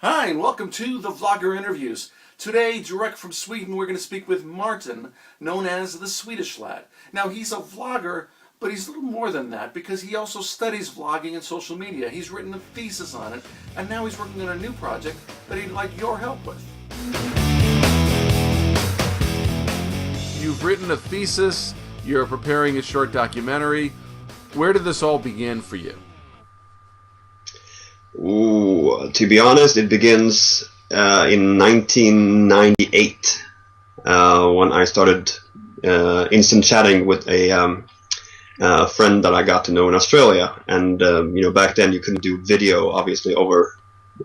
Hi, and welcome to the Vlogger Interviews. Today, direct from Sweden, we're going to speak with Martin, known as the Swedish Lad. Now, he's a vlogger, but he's a little more than that because he also studies vlogging and social media. He's written a thesis on it, and now he's working on a new project that he'd like your help with. You've written a thesis, you're preparing a short documentary. Where did this all begin for you? Ooh, to be honest, it begins in 1998 when I started instant chatting with a friend that I got to know in Australia. And back then you couldn't do video, obviously, over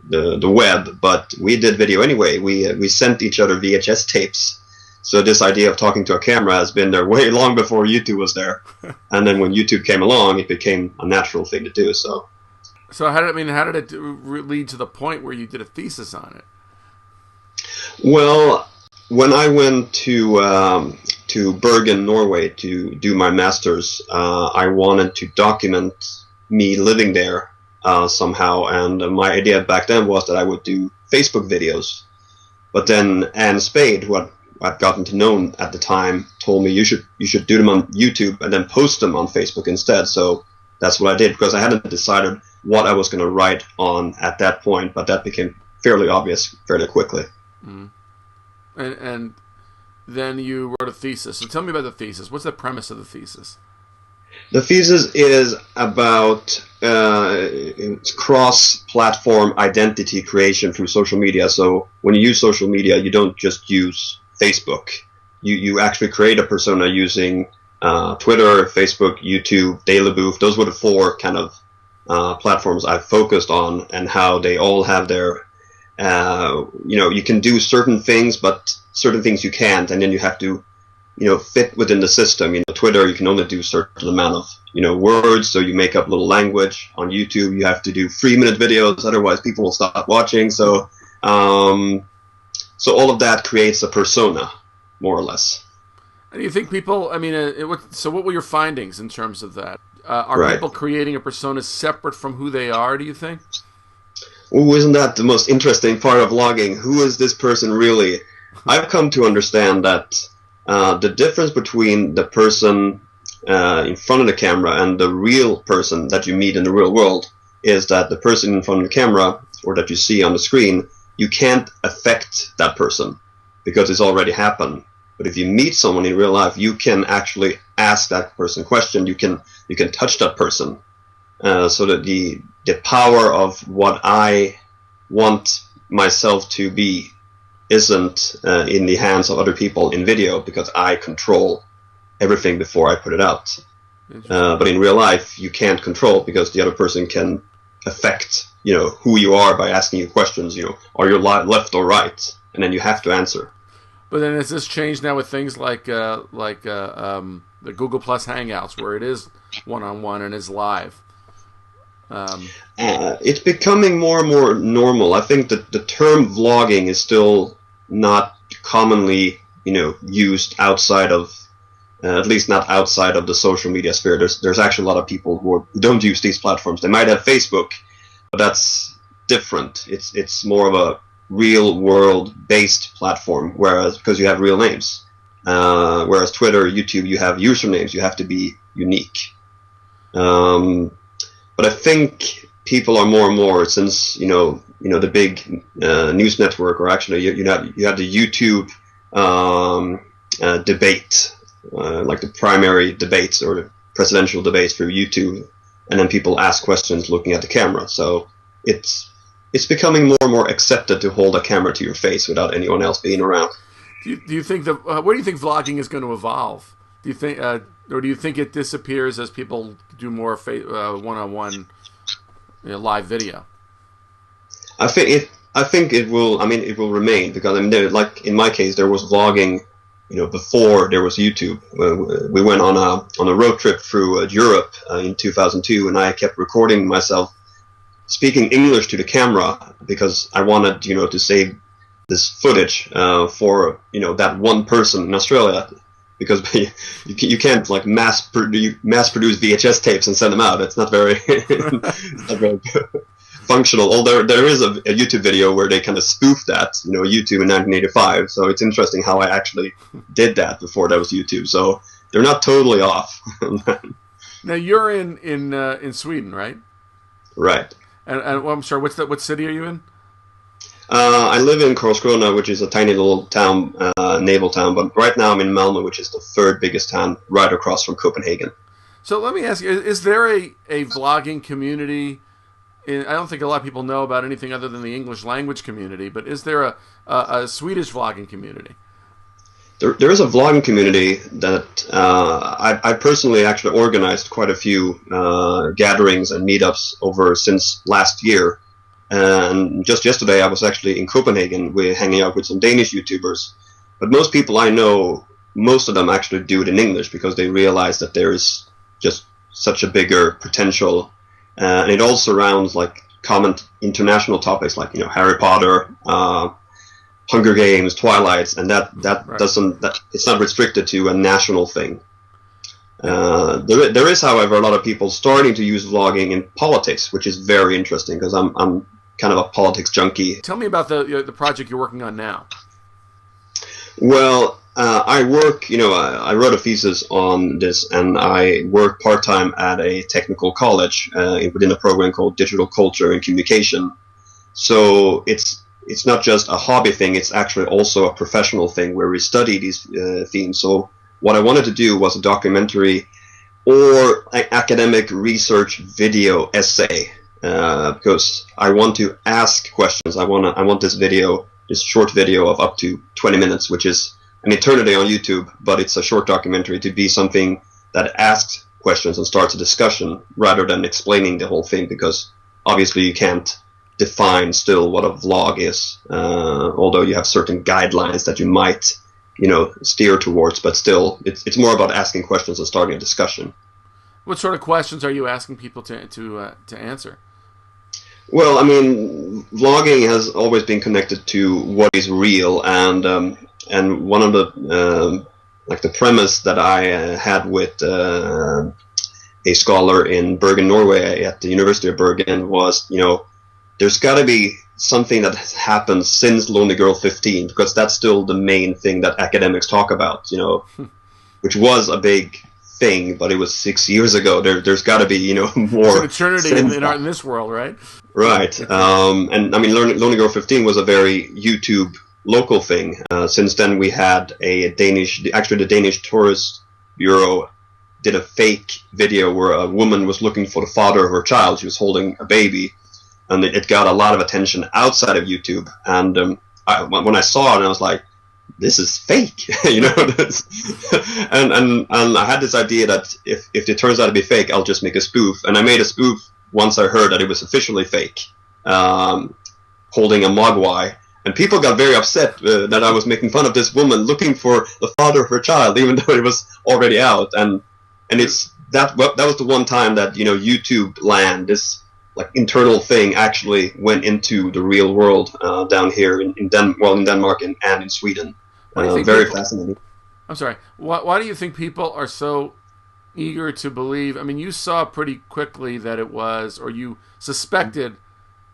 the web, but we did video anyway. We sent each other VHS tapes. So this idea of talking to a camera has been there way long before YouTube was there. And then when YouTube came along, it became a natural thing to do. So how did it lead to the point where you did a thesis on it? Well, when I went to Bergen, Norway to do my master's, I wanted to document me living there somehow, and my idea back then was that I would do Facebook videos. But then Anne Spade, who I'd gotten to know at the time, told me you should do them on YouTube and then post them on Facebook instead. So that's what I did, because I hadn't decided what I was going to write on at that point, but that became fairly obvious fairly quickly. Mm. And then you wrote a thesis. So tell me about the thesis. What's the premise of the thesis? The thesis is about cross-platform identity creation through social media. So when you use social media, you don't just use Facebook. You actually create a persona using Twitter, Facebook, YouTube, Daily Booth. Those were the four kind of platforms I've focused on, and how they all have their, you can do certain things, but certain things you can't, and then you have to, fit within the system. Twitter, you can only do a certain amount of, words, so you make up little language. On YouTube, you have to do 3-minute videos, otherwise people will stop watching. So all of that creates a persona, more or less. And do you think people, so what were your findings in terms of that? Are Right. people creating a persona separate from who they are, do you think? Oh, isn't that the most interesting part of vlogging? Who is this person really? I've come to understand that the difference between the person in front of the camera and the real person that you meet in the real world is that the person in front of the camera, or that you see on the screen, you can't affect that person because it's already happened. But if you meet someone in real life, you can actually ask that person question. You can touch that person. So that the power of what I want myself to be isn't in the hands of other people in video, because I control everything before I put it out. But in real life, you can't control, because the other person can affect who you are by asking you questions. Are you left or right? And then you have to answer. But then has this changed now with things like the Google Plus Hangouts, where it is one-on-one and is live? It's becoming more and more normal. I think that the term vlogging is still not commonly, used outside of, at least not outside of the social media sphere. There's actually a lot of people who don't use these platforms. They might have Facebook, but that's different. It's more of a real world based platform, whereas because you have real names, whereas Twitter, YouTube, you have usernames. You have to be unique. But I think people are more and more, since the big news network, or actually you have the YouTube debate, like the primary debates or the presidential debates through YouTube, and then people ask questions looking at the camera. So it's becoming more and more accepted to hold a camera to your face without anyone else being around. Do you think where do you think vlogging is going to evolve? Do you think, or do you think it disappears as people do more one-on-one live video? I think it will. It will remain, because like in my case, there was vlogging, before there was YouTube. We went on a road trip through Europe in 2002, and I kept recording myself speaking English to the camera, because I wanted, to save this footage for, that one person in Australia, because you can't like mass produce VHS tapes and send them out. It's not very, it's not very good. functional. Although there is a YouTube video where they kind of spoof that, YouTube in 1985. So it's interesting how I actually did that before that was YouTube. So they're not totally off. Now you're in Sweden, right? Right. And well, I'm sorry. What city are you in? I live in Karlskrona, which is a tiny little town, naval town. But right now I'm in Malmö, which is the third biggest town, right across from Copenhagen. So let me ask you: is there a vlogging community? I don't think a lot of people know about anything other than the English language community. But is there a Swedish vlogging community? There is a vlogging community that I personally actually organized quite a few gatherings and meetups over since last year. And just yesterday I was actually in Copenhagen. We're hanging out with some Danish YouTubers. But most people I know, most of them actually do it in English because they realize that there is just such a bigger potential. And it all surrounds like common international topics like, Harry Potter, Hunger Games, Twilights, and that right. It's not restricted to a national thing. There is, however, a lot of people starting to use vlogging in politics, which is very interesting because I'm kind of a politics junkie. Tell me about the project you're working on now. Well, I work, I wrote a thesis on this, and I work part-time at a technical college within a program called Digital Culture and Communication. So it's not just a hobby thing, it's actually also a professional thing where we study these themes. So what I wanted to do was a documentary or an academic research video essay, because I want to ask questions. I want this short video of up to 20 minutes, which is an eternity on YouTube, but it's a short documentary, to be something that asks questions and starts a discussion rather than explaining the whole thing, because obviously you can't define still what a vlog is, although you have certain guidelines that you might steer towards, but still it's more about asking questions and starting a discussion. What sort of questions are you asking people to answer? Well, I mean, vlogging has always been connected to what is real, and one of the the premise that I had with a scholar in Bergen, Norway, at the University of Bergen was, there's got to be something that has happened since Lonely Girl 15, because that's still the main thing that academics talk about, which was a big thing, but it was 6 years ago. There's got to be, more. It's an eternity in this world, right? Right. And I mean, Lonely Girl 15 was a very YouTube local thing. Since then, we had the Danish Tourist Bureau did a fake video where a woman was looking for the father of her child. She was holding a baby. And it got a lot of attention outside of YouTube. And when I saw it, I was like, this is fake, and I had this idea that if it turns out to be fake, I'll just make a spoof. And I made a spoof once I heard that it was officially fake, holding a mogwai. And people got very upset that I was making fun of this woman looking for the father of her child, even though it was already out. And that was the one time that YouTube land, this internal thing, actually went into the real world down here in Denmark and in Sweden. Very fascinating. I'm sorry. Why do you think people are so eager to believe? I mean, you saw pretty quickly that it was, or you suspected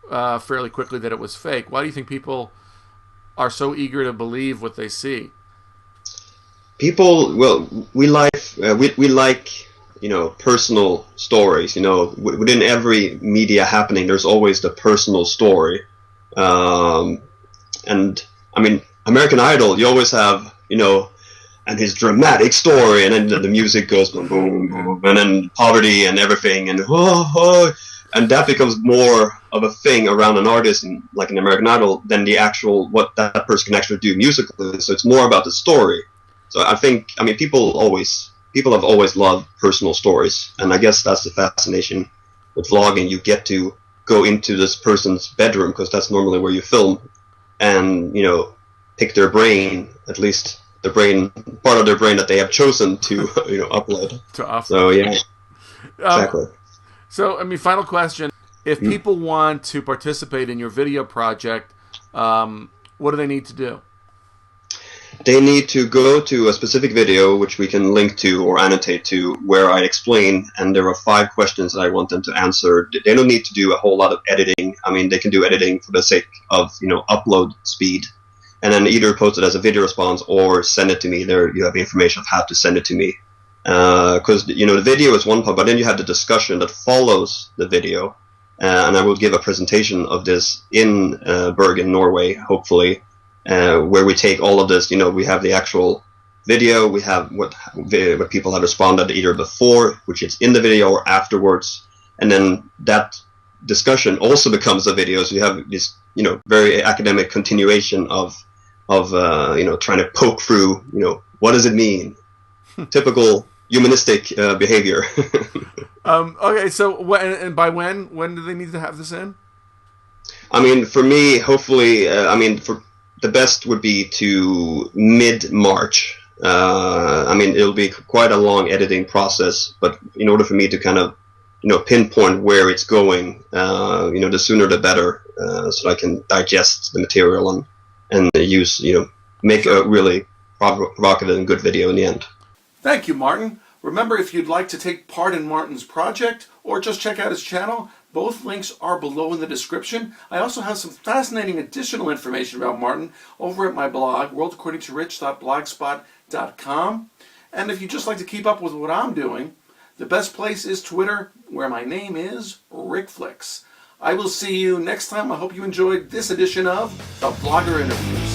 fairly quickly that it was fake. Why do you think people are so eager to believe what they see? People, well, we like personal stories. Within every media happening, there's always the personal story. And I mean, American Idol, you always have, and his dramatic story, and then the music goes boom, boom, boom, and then poverty and everything, and and that becomes more of a thing around an artist, like an American Idol, than the actual what that person can actually do musically. So it's more about the story. So people have always loved personal stories, and I guess that's the fascination with vlogging. You get to go into this person's bedroom, because that's normally where you film, and pick their brain, at least the part of their brain that they have chosen to upload. So yeah, exactly. So final question: if people want to participate in your video project, what do they need to do? they need to go to a specific video, which we can link to or annotate to, where I explain, and there are 5 questions that I want them to answer. They don't need to do a whole lot of editing. I mean, they can do editing for the sake of, upload speed, and then either post it as a video response or send it to me. There you have information of how to send it to me. Because, the video is one part, but then you have the discussion that follows the video, and I will give a presentation of this in Bergen, Norway, hopefully, where we take all of this. We have the actual video, we have what people have responded either before, which is in the video, or afterwards, and then that discussion also becomes a video. So you have this, very academic continuation of trying to poke through, what does it mean? Typical humanistic behavior. Okay, so by when do they need to have this in? I mean, for me, hopefully, for the best would be to mid-March. I mean, it'll be quite a long editing process, but in order for me to kind of, pinpoint where it's going, the sooner the better, so I can digest the material and use, make a really provocative and good video in the end. Thank you, Martin. Remember, if you'd like to take part in Martin's project or just check out his channel, both links are below in the description. I also have some fascinating additional information about Martin over at my blog, worldaccordingtorich.blogspot.com. And if you'd just like to keep up with what I'm doing, the best place is Twitter, where my name is RickFlix. I will see you next time. I hope you enjoyed this edition of the Vlogger Interviews.